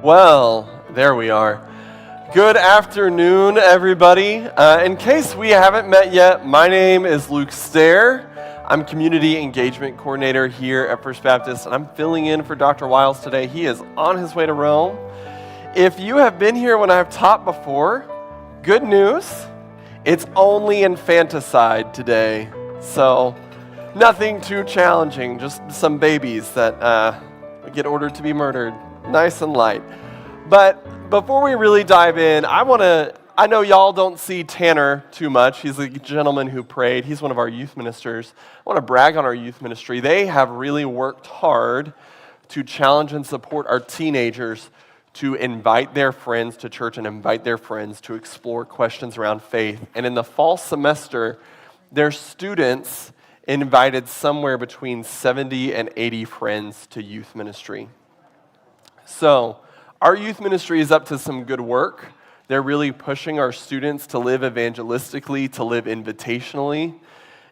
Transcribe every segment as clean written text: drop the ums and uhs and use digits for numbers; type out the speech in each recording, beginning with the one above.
Well, there we are. Good afternoon, everybody. In case we haven't met yet, my name is Luke Stair. I'm Community Engagement Coordinator here at First Baptist, and I'm filling in for Dr. Wiles today. He is on his way to Rome. If you have been here when I've taught before, good news, it's only infanticide today. So nothing too challenging, just some babies that get ordered to be murdered. Nice and light. But before we really dive in, I know y'all don't see Tanner too much. He's a gentleman who prayed. He's one of our youth ministers. I want to brag on our youth ministry. They have really worked hard to challenge and support our teenagers to invite their friends to church and invite their friends to explore questions around faith. And in the fall semester, their students invited somewhere between 70 and 80 friends to youth ministry. So our youth ministry is up to some good work. They're really pushing our students to live evangelistically, to live invitationally,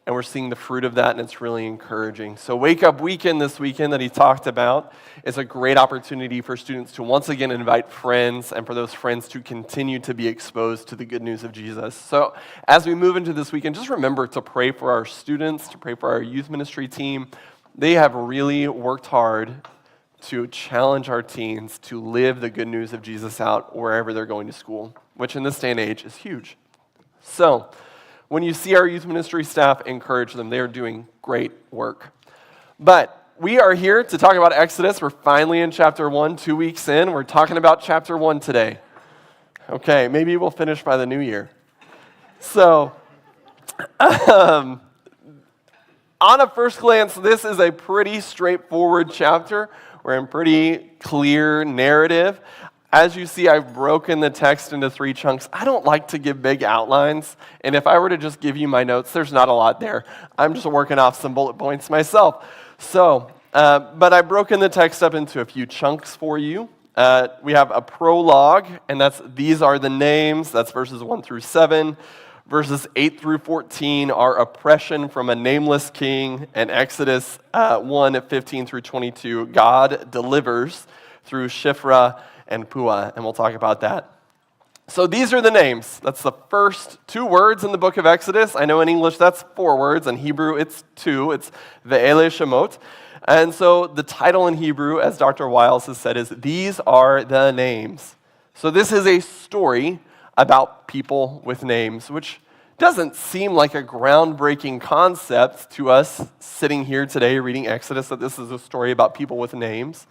and we're seeing the fruit of that, and it's really encouraging. So Wake Up Weekend this weekend that he talked about is a great opportunity for students to once again invite friends and for those friends to continue to be exposed to the good news of Jesus. So as we move into this weekend, just remember to pray for our students, to pray for our youth ministry team. They have really worked hard to challenge our teens to live the good news of Jesus out wherever they're going to school, which in this day and age is huge. So when you see our youth ministry staff, encourage them. They are doing great work. But we are here to talk about Exodus. We're finally in chapter 1, 2 weeks in. We're talking about chapter 1 today. Okay, maybe we'll finish by the new year. So, on a first glance, this is a pretty straightforward chapter. We're in pretty clear narrative. As you see, I've broken the text into 3 chunks. I don't like to give big outlines, and if I were to just give you my notes, there's not a lot there. I'm just working off some bullet points myself. So, but I've broken the text up into a few chunks for you. We have a prologue, and these are the names. That's verses 1 through 7. Verses 8 through 14 are oppression from a nameless king, and Exodus 1, 15 through 22, God delivers through Shiphrah and Puah, and we'll talk about that. So these are the names. That's the first 2 words in the book of Exodus. I know in English that's 4 words. In Hebrew it's 2. It's Ve'ele Shemot. And so the title in Hebrew, as Dr. Wiles has said, is These Are the Names. So this is a story about people with names, which doesn't seem like a groundbreaking concept to us sitting here today reading Exodus, that this is a story about people with names.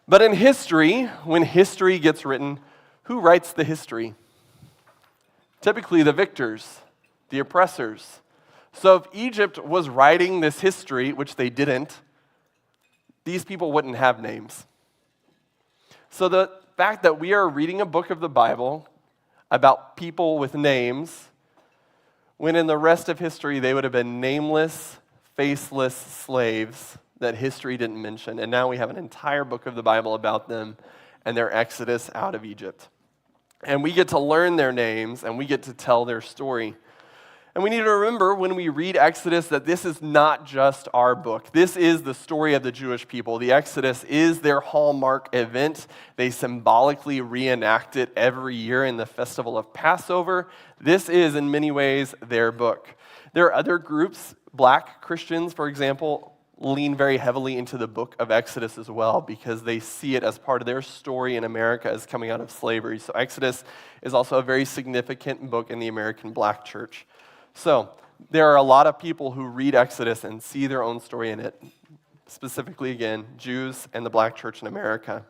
But in history, when history gets written, who writes the history? Typically the victors, the oppressors. So if Egypt was writing this history, which they didn't, these people wouldn't have names. So the fact that we are reading a book of the Bible about people with names, when in the rest of history they would have been nameless, faceless slaves that history didn't mention. And now we have an entire book of the Bible about them and their exodus out of Egypt. And we get to learn their names and we get to tell their story. And we need to remember when we read Exodus that this is not just our book. This is the story of the Jewish people. The Exodus is their hallmark event. They symbolically reenact it every year in the festival of Passover. This is, in many ways, their book. There are other groups, Black Christians, for example, lean very heavily into the book of Exodus as well because they see it as part of their story in America as coming out of slavery. So Exodus is also a very significant book in the American Black church. So there are a lot of people who read Exodus and see their own story in it, specifically, again, Jews and the Black church in America.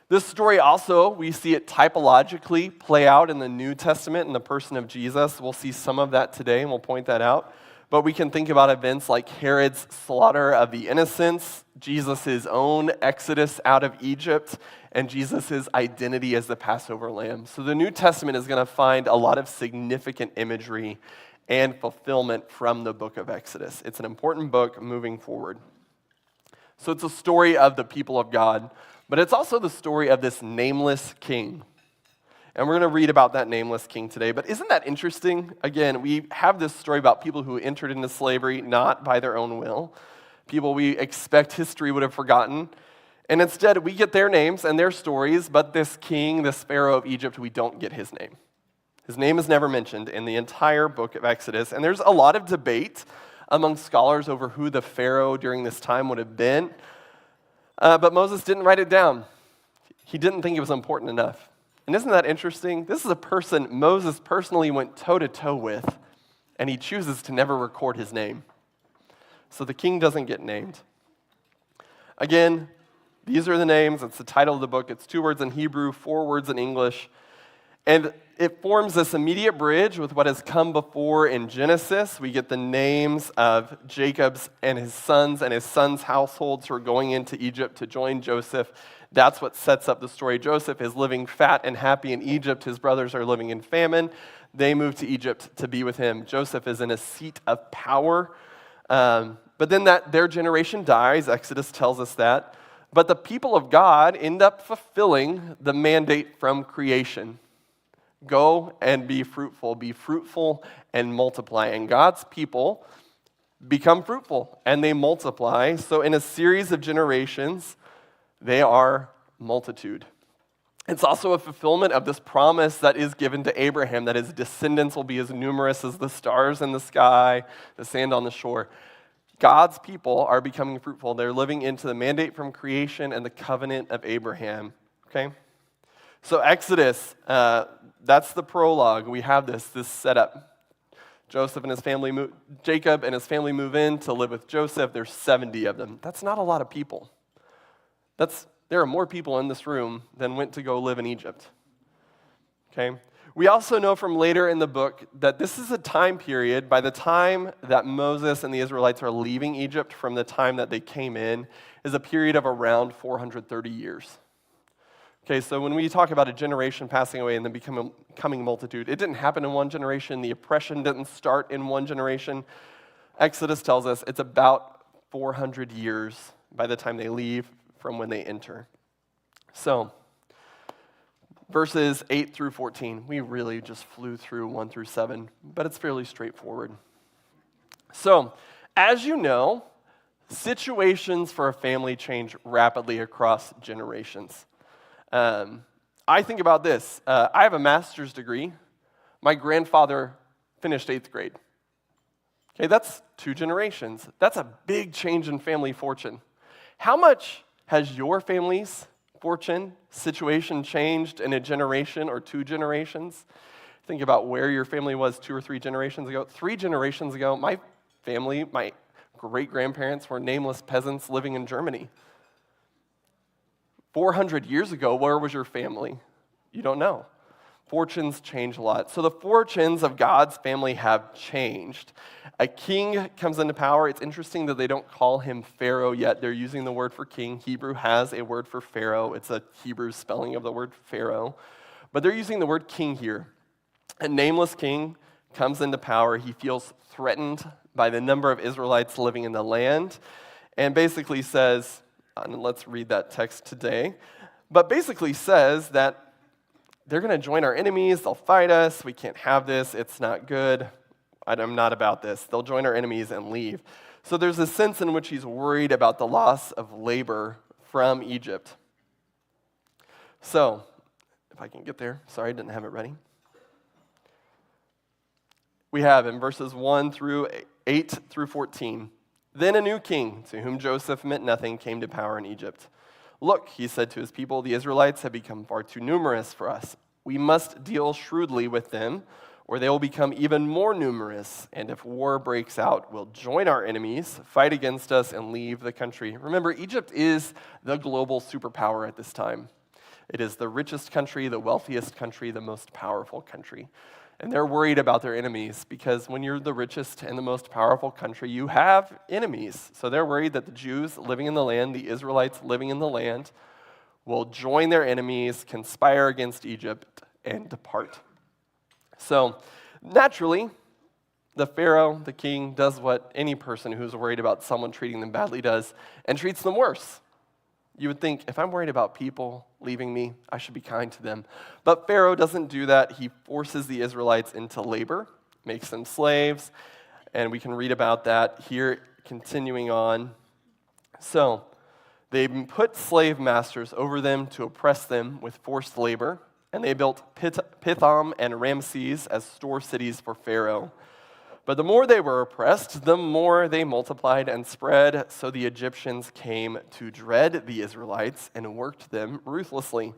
This story also, we see it typologically play out in the New Testament in the person of Jesus. We'll see some of that today, and we'll point that out. But we can think about events like Herod's slaughter of the innocents, Jesus' own exodus out of Egypt, and Jesus' identity as the Passover lamb. So the New Testament is going to find a lot of significant imagery and fulfillment from the book of Exodus. It's an important book moving forward. So it's a story of the people of God, but it's also the story of this nameless king. And we're going to read about that nameless king today. But isn't that interesting? Again, we have this story about people who entered into slavery not by their own will, people we expect history would have forgotten. And instead, we get their names and their stories, but this king, this Pharaoh of Egypt, we don't get his name. His name is never mentioned in the entire book of Exodus, and there's a lot of debate among scholars over who the Pharaoh during this time would have been, but Moses didn't write it down. He didn't think it was important enough. And isn't that interesting? This is a person Moses personally went toe-to-toe with, and he chooses to never record his name. So the king doesn't get named. Again, these are the names. It's the title of the book. It's 2 words in Hebrew, 4 words in English. And it forms this immediate bridge with what has come before in Genesis. We get the names of Jacob's and his sons' households who are going into Egypt to join Joseph. That's what sets up the story. Joseph is living fat and happy in Egypt. His brothers are living in famine. They move to Egypt to be with him. Joseph is in a seat of power. But then their generation dies. Exodus tells us that. But the people of God end up fulfilling the mandate from creation. Go and be fruitful and multiply. And God's people become fruitful and they multiply. So in a series of generations, they are multitude. It's also a fulfillment of this promise that is given to Abraham, that his descendants will be as numerous as the stars in the sky, the sand on the shore. God's people are becoming fruitful. They're living into the mandate from creation and the covenant of Abraham. Okay? So Exodus, that's the prologue. We have this setup. Jacob and his family move in to live with Joseph. There's 70 of them. That's not a lot of people. There are more people in this room than went to go live in Egypt. Okay? We also know from later in the book that this is a time period, by the time that Moses and the Israelites are leaving Egypt from the time that they came in, is a period of around 430 years. Okay, so when we talk about a generation passing away and then becoming multitude, it didn't happen in one generation. The oppression didn't start in one generation. Exodus tells us it's about 400 years by the time they leave from when they enter. So, verses 8 through 14, we really just flew through 1 through 7, but it's fairly straightforward. So, as you know, situations for a family change rapidly across generations. I think about this. I have a master's degree. My grandfather finished 8th grade. Okay, that's 2 generations. That's a big change in family fortune. How much has your family's fortune situation changed in a generation or 2 generations? Think about where your family was 2 or 3 generations ago. 3 generations ago, my family, my great-grandparents were nameless peasants living in Germany. 400 years ago, where was your family? You don't know. Fortunes change a lot. So the fortunes of God's family have changed. A king comes into power. It's interesting that they don't call him Pharaoh yet. They're using the word for king. Hebrew has a word for Pharaoh. It's a Hebrew spelling of the word Pharaoh. But they're using the word king here. A nameless king comes into power. He feels threatened by the number of Israelites living in the land and basically says, and let's read that text today, but basically says that they're going to join our enemies, they'll fight us, we can't have this, it's not good, I'm not about this. They'll join our enemies and leave. So there's a sense in which he's worried about the loss of labor from Egypt. So, if I can get there, sorry, I didn't have it ready. We have in verses 1 through 8 through 14, then a new king, to whom Joseph meant nothing, came to power in Egypt. Look, he said to his people, the Israelites have become far too numerous for us. We must deal shrewdly with them, or they will become even more numerous. And if war breaks out, we'll join our enemies, fight against us, and leave the country. Remember, Egypt is the global superpower at this time. It is the richest country, the wealthiest country, the most powerful country. And they're worried about their enemies because when you're the richest and the most powerful country, you have enemies. So they're worried that the Jews living in the land, the Israelites living in the land, will join their enemies, conspire against Egypt, and depart. So naturally, the Pharaoh, the king, does what any person who's worried about someone treating them badly does, and treats them worse. You would think, if I'm worried about people leaving me, I should be kind to them. But Pharaoh doesn't do that. He forces the Israelites into labor, makes them slaves, and we can read about that here continuing on. So, They put slave masters over them to oppress them with forced labor, and they built Pithom and Ramses as store cities for Pharaoh. But the more they were oppressed, the more they multiplied and spread, so the Egyptians came to dread the Israelites and worked them ruthlessly.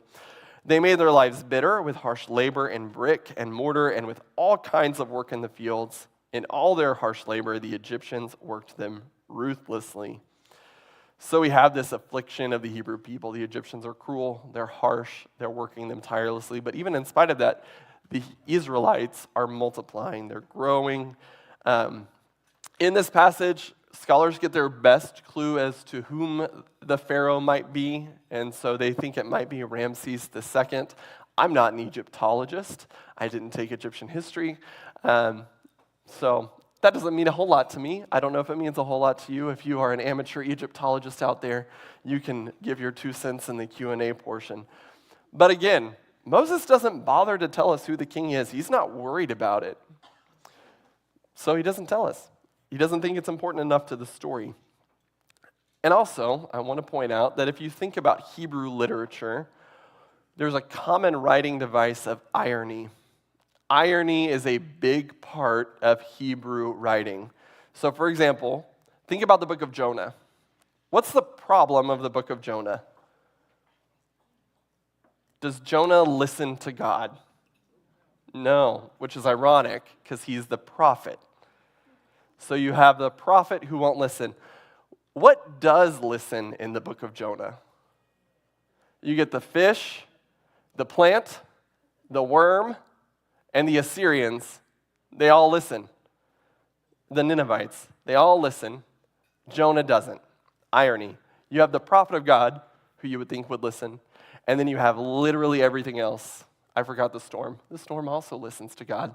They made their lives bitter with harsh labor in brick and mortar and with all kinds of work in the fields. In all their harsh labor, the Egyptians worked them ruthlessly. So we have this affliction of the Hebrew people. The Egyptians are cruel, they're harsh, they're working them tirelessly. But even in spite of that, the Israelites are multiplying, they're growing. In this passage, scholars get their best clue as to whom the Pharaoh might be, and so they think it might be Ramses II. I'm not an Egyptologist. I didn't take Egyptian history, so that doesn't mean a whole lot to me. I don't know if it means a whole lot to you. If you are an amateur Egyptologist out there, you can give your 2 cents in the Q&A portion. But again, Moses doesn't bother to tell us who the king is. He's not worried about it. So he doesn't tell us. He doesn't think it's important enough to the story. And also, I want to point out that if you think about Hebrew literature, there's a common writing device of irony. Irony is a big part of Hebrew writing. So for example, think about the book of Jonah. What's the problem of the book of Jonah? Does Jonah listen to God? No, which is ironic because he's the prophet. So you have the prophet who won't listen. What does listen in the book of Jonah? You get the fish, the plant, the worm, and the Assyrians. They all listen. The Ninevites, they all listen. Jonah doesn't. Irony. You have the prophet of God, who you would think would listen, and then you have literally everything else. I forgot the storm. The storm also listens to God.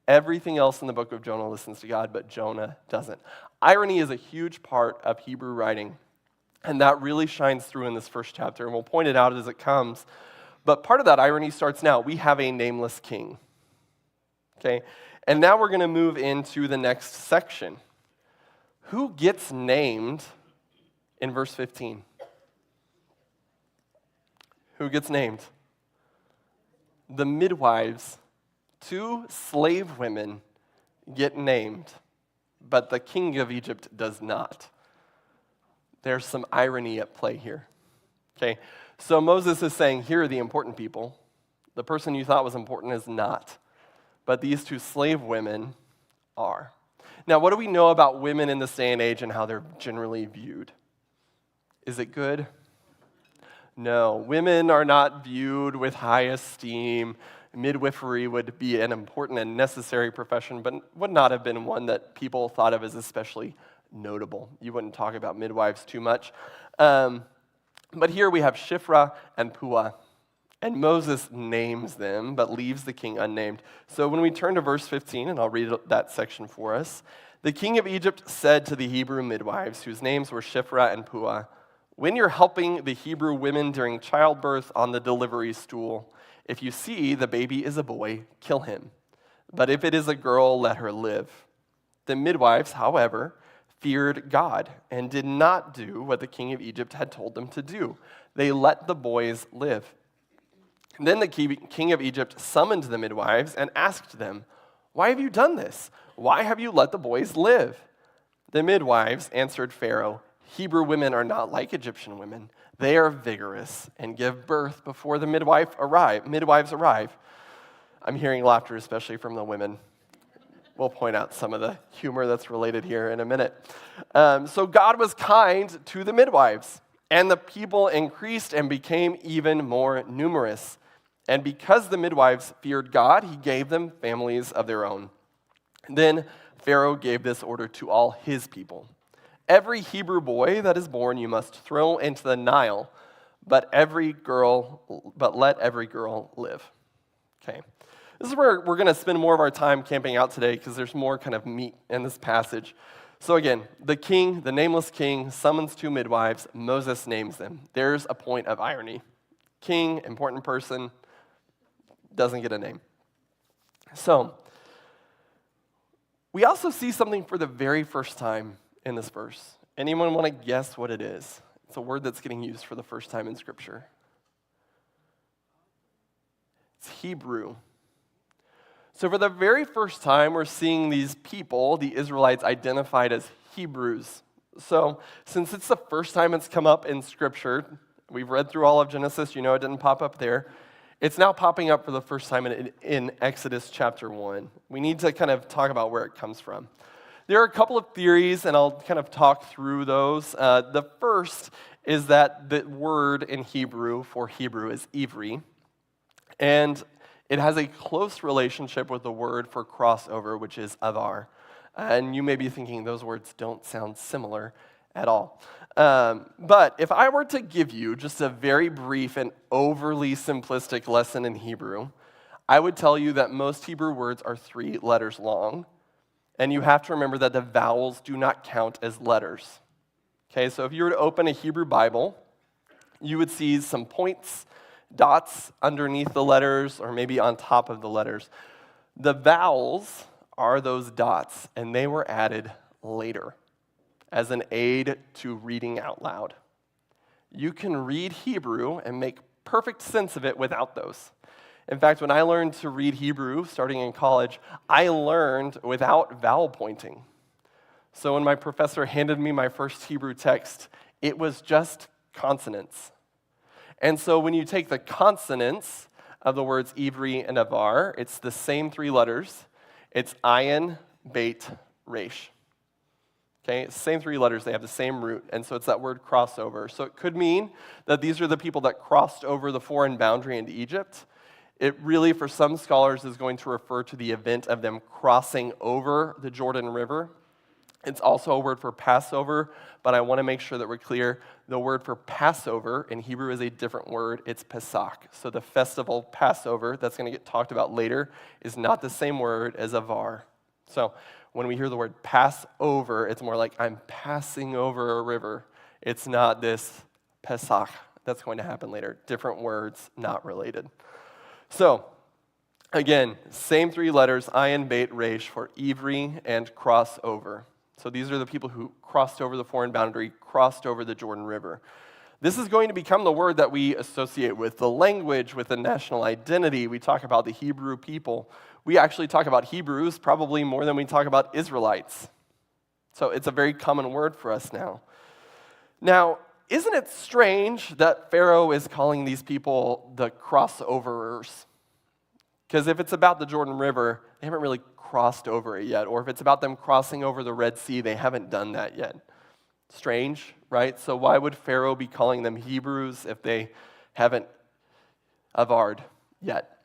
Everything else in the book of Jonah listens to God, but Jonah doesn't. Irony is a huge part of Hebrew writing, and that really shines through in this first chapter, and we'll point it out as it comes. But part of that irony starts now. We have a nameless king. Okay? And now we're going to move into the next section. Who gets named in verse 15? Who gets named? The midwives, 2 slave women, get named, but the king of Egypt does not. There's some irony at play here. Okay, so Moses is saying, here are the important people. The person you thought was important is not, but these 2 slave women are. Now, what do we know about women in this day and age and how they're generally viewed? Is it good? No, women are not viewed with high esteem. Midwifery would be an important and necessary profession, but would not have been one that people thought of as especially notable. You wouldn't talk about midwives too much. But here we have Shiphrah and Puah, and Moses names them, but leaves the king unnamed. So when we turn to verse 15, and I'll read that section for us, the king of Egypt said to the Hebrew midwives, whose names were Shiphrah and Puah, when you're helping the Hebrew women during childbirth on the delivery stool, if you see the baby is a boy, kill him. But if it is a girl, let her live. The midwives, however, feared God and did not do what the king of Egypt had told them to do. They let the boys live. Then the king of Egypt summoned the midwives and asked them, why have you done this? Why have you let the boys live? The midwives answered Pharaoh, Hebrew women are not like Egyptian women. They are vigorous and give birth before the midwives arrive. I'm hearing laughter, especially from the women. We'll point out some of the humor that's related here in a minute. So God was kind to the midwives, and the people increased and became even more numerous. And because the midwives feared God, he gave them families of their own. Then Pharaoh gave this order to all his people. Every Hebrew boy that is born you must throw into the Nile, but let every girl live. Okay. This is where we're going to spend more of our time camping out today because there's more kind of meat in this passage. So again, the king, the nameless king, summons 2 midwives. Moses names them. There's a point of irony. King, important person, doesn't get a name. So, we also see something for the very first time in this verse. Anyone want to guess what it is? It's a word that's getting used for the first time in Scripture. It's Hebrew. So for the very first time, we're seeing these people, the Israelites, identified as Hebrews. So since it's the first time it's come up in Scripture, we've read through all of Genesis, you know it didn't pop up there. It's now popping up for the first time in Exodus chapter 1. We need to kind of talk about where it comes from. There are a couple of theories, and I'll kind of talk through those. The first is that the word in Hebrew for Hebrew is Ivri, and it has a close relationship with the word for crossover, which is avar. And you may be thinking those words don't sound similar at all. But if I were to give you just a very brief and overly simplistic lesson in Hebrew, I would tell you that most Hebrew words are 3 letters long, and you have to remember that the vowels do not count as letters. Okay, so if you were to open a Hebrew Bible, you would see some points, dots underneath the letters, or maybe on top of the letters. The vowels are those dots, and they were added later as an aid to reading out loud. You can read Hebrew and make perfect sense of it without those. In fact, when I learned to read Hebrew starting in college, I learned without vowel pointing. So when my professor handed me my first Hebrew text, it was just consonants. And so when you take the consonants of the words Ivri and Avar, it's the same 3 letters. It's ayin, beit, resh. Okay, same 3 letters, they have the same root, and so it's that word crossover. So it could mean that these are the people that crossed over the foreign boundary into Egypt. It really, for some scholars, is going to refer to the event of them crossing over the Jordan River. It's also a word for Passover, but I want to make sure that we're clear. The word for Passover in Hebrew is a different word. It's Pesach. So the festival Passover, that's going to get talked about later, is not the same word as Avar. So when we hear the word Passover, it's more like I'm passing over a river. It's not this Pesach that's going to happen later. Different words, not related. So, again, same 3 letters, ayin, beit, resh, for Ivri and crossover. So these are the people who crossed over the foreign boundary, crossed over the Jordan River. This is going to become the word that we associate with the language, with the national identity. We talk about the Hebrew people. We actually talk about Hebrews probably more than we talk about Israelites. So it's a very common word for us now. Now, isn't it strange that Pharaoh is calling these people the crossoverers? Because if it's about the Jordan River, they haven't really crossed over it yet. Or if it's about them crossing over the Red Sea, they haven't done that yet. Strange, right? So why would Pharaoh be calling them Hebrews if they haven't avared yet?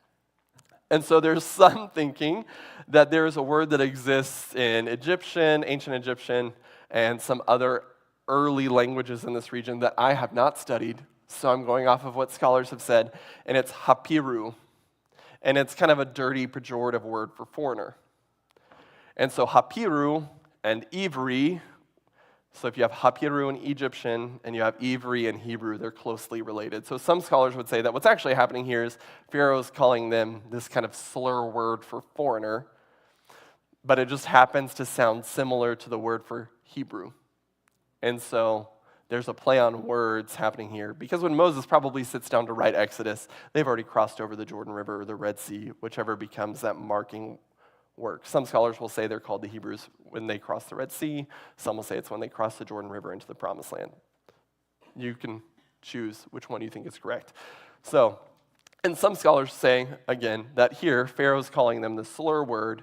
And so there's some thinking that there's a word that exists in Egyptian, ancient Egyptian, and some other early languages in this region that I have not studied, so I'm going off of what scholars have said, and it's hapiru. And it's kind of a dirty, pejorative word for foreigner. And so hapiru and Ivri, so if you have hapiru in Egyptian and you have Ivri in Hebrew, they're closely related. So some scholars would say that what's actually happening here is Pharaoh's calling them this kind of slur word for foreigner, but it just happens to sound similar to the word for Hebrew. And so there's a play on words happening here. Because when Moses probably sits down to write Exodus, they've already crossed over the Jordan River or the Red Sea, whichever becomes that marking work. Some scholars will say they're called the Hebrews when they cross the Red Sea. Some will say it's when they cross the Jordan River into the Promised Land. You can choose which one you think is correct. So, and some scholars say, again, that here Pharaoh's calling them the slur word,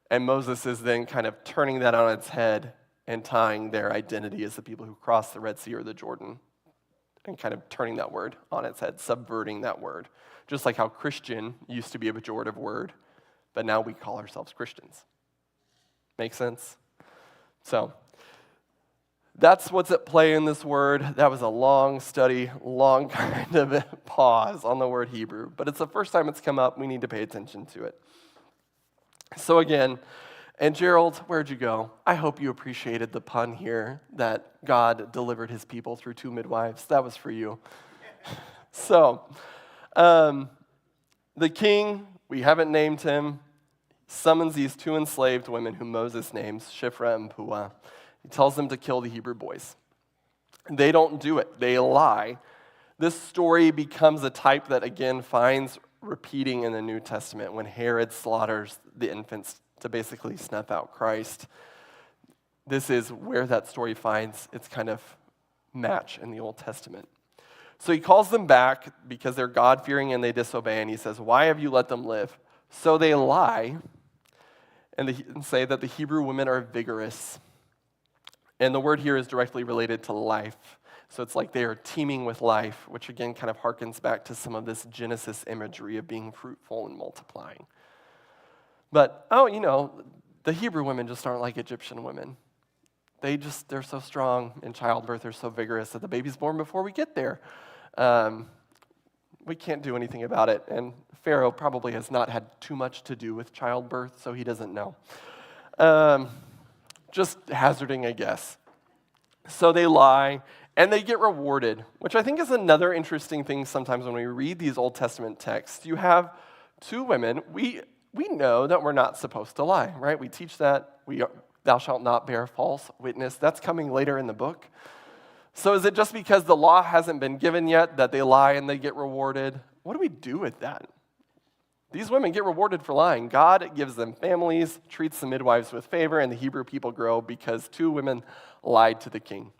and Moses is then kind of turning that on its head and tying their identity as the people who crossed the Red Sea or the Jordan and kind of turning that word on its head, subverting that word. Just like how Christian used to be a pejorative word, but now we call ourselves Christians. Make sense? So, that's what's at play in this word. That was a long study, long kind of pause on the word Hebrew, but it's the first time it's come up. We need to pay attention to it. So again, and Gerald, where'd you go? I hope you appreciated the pun here that God delivered his people through 2 midwives. That was for you. So, the king, we haven't named him, summons these 2 enslaved women whom Moses names, Shiphrah and Puah. He tells them to kill the Hebrew boys. They don't do it. They lie. This story becomes a type that, again, finds repeating in the New Testament when Herod slaughters the infants to basically snuff out Christ. This is where that story finds its kind of match in the Old Testament. So he calls them back because they're God-fearing and they disobey, and he says, "Why have you let them live?" So they lie and say that the Hebrew women are vigorous. And the word here is directly related to life. So it's like they are teeming with life, which again kind of harkens back to some of this Genesis imagery of being fruitful and multiplying. But, the Hebrew women just aren't like Egyptian women. They're so strong in childbirth, they're so vigorous that the baby's born before we get there. We can't do anything about it. And Pharaoh probably has not had too much to do with childbirth, so he doesn't know. Just hazarding a guess. So they lie, and they get rewarded, which I think is another interesting thing sometimes when we read these Old Testament texts. You have two women. We know that we're not supposed to lie, right? We teach that. Thou shalt not bear false witness. That's coming later in the book. So is it just because the law hasn't been given yet that they lie and they get rewarded? What do we do with that? These women get rewarded for lying. God gives them families, treats the midwives with favor, and the Hebrew people grow because two women lied to the king.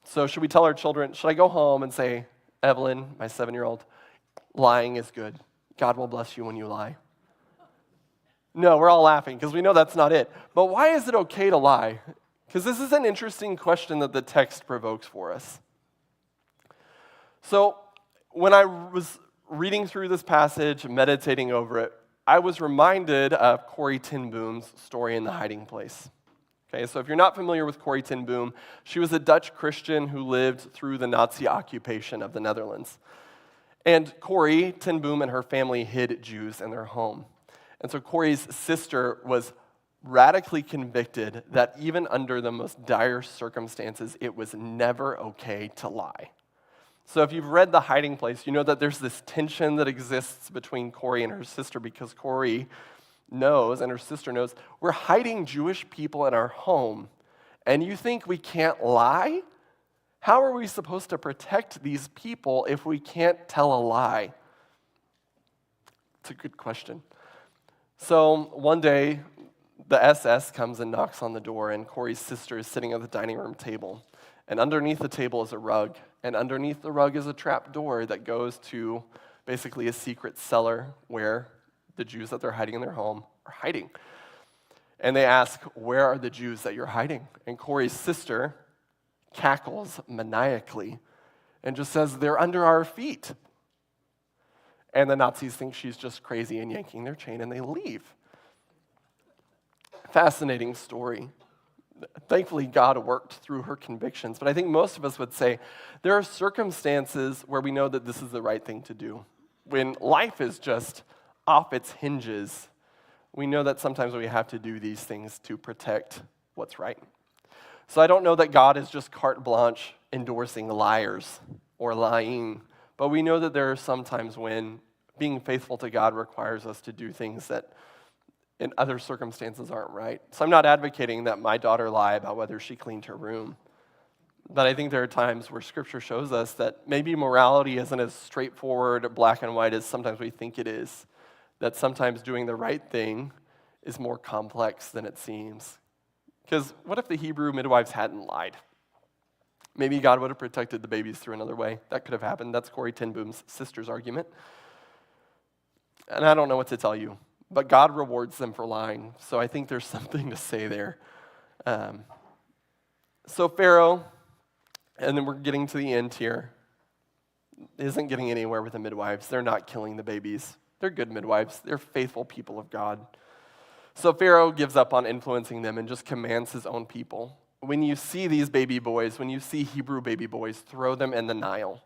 So should we tell our children, should I go home and say, Evelyn, my 7-year-old, lying is good. God will bless you when you lie. No, we're all laughing because we know that's not it. But why is it okay to lie? Because this is an interesting question that the text provokes for us. So when I was reading through this passage, meditating over it, I was reminded of Corrie ten Boom's story in The Hiding Place. Okay, so if you're not familiar with Corrie ten Boom, she was a Dutch Christian who lived through the Nazi occupation of the Netherlands. And Corrie ten Boom and her family hid Jews in their home. And so Corrie's sister was radically convicted that even under the most dire circumstances, it was never okay to lie. So if you've read The Hiding Place, you know that there's this tension that exists between Corrie and her sister because Corrie knows, and her sister knows, we're hiding Jewish people in our home, and you think we can't lie? How are we supposed to protect these people if we can't tell a lie? It's a good question. So one day, the SS comes and knocks on the door, and Corrie's sister is sitting at the dining room table. And underneath the table is a rug, and underneath the rug is a trap door that goes to basically a secret cellar where the Jews that they're hiding in their home are hiding. And they ask, where are the Jews that you're hiding? And Corrie's sister cackles maniacally and just says, they're under our feet. And the Nazis think she's just crazy and yanking their chain, and they leave. Fascinating story. Thankfully, God worked through her convictions, but I think most of us would say there are circumstances where we know that this is the right thing to do. When life is just off its hinges, we know that sometimes we have to do these things to protect what's right. So I don't know that God is just carte blanche endorsing liars or lying, but we know that there are some times when being faithful to God requires us to do things that in other circumstances aren't right. So I'm not advocating that my daughter lie about whether she cleaned her room. But I think there are times where Scripture shows us that maybe morality isn't as straightforward, black and white as sometimes we think it is. That sometimes doing the right thing is more complex than it seems. Because what if the Hebrew midwives hadn't lied? Maybe God would have protected the babies through another way. That could have happened. That's Corrie ten Boom's sister's argument. And I don't know what to tell you. But God rewards them for lying, so I think there's something to say there. So Pharaoh, and then we're getting to the end here, isn't getting anywhere with the midwives. They're not killing the babies. They're good midwives. They're faithful people of God. So Pharaoh gives up on influencing them and just commands his own people. When you see these baby boys, when you see Hebrew baby boys, throw them in the Nile.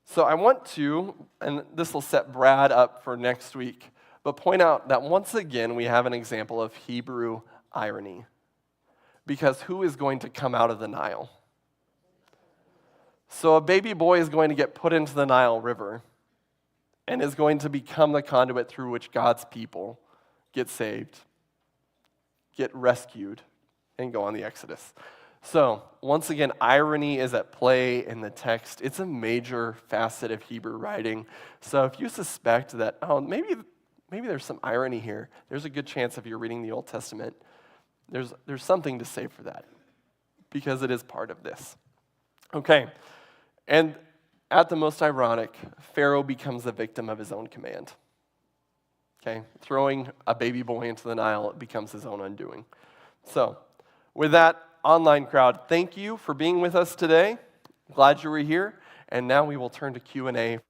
So I want to, and this will set Brad up for next week, but point out that once again we have an example of Hebrew irony. Because who is going to come out of the Nile? So a baby boy is going to get put into the Nile River and is going to become the conduit through which God's people get saved, get rescued, and go on the Exodus. So, once again, irony is at play in the text. It's a major facet of Hebrew writing. So if you suspect that, oh, maybe there's some irony here, there's a good chance if you're reading the Old Testament, there's something to say for that, because it is part of this. Okay, and at the most ironic, Pharaoh becomes the victim of his own command. Okay, throwing a baby boy into the Nile becomes his own undoing. So, with that, online crowd, thank you for being with us today. Glad you were here. And now we will turn to Q&A.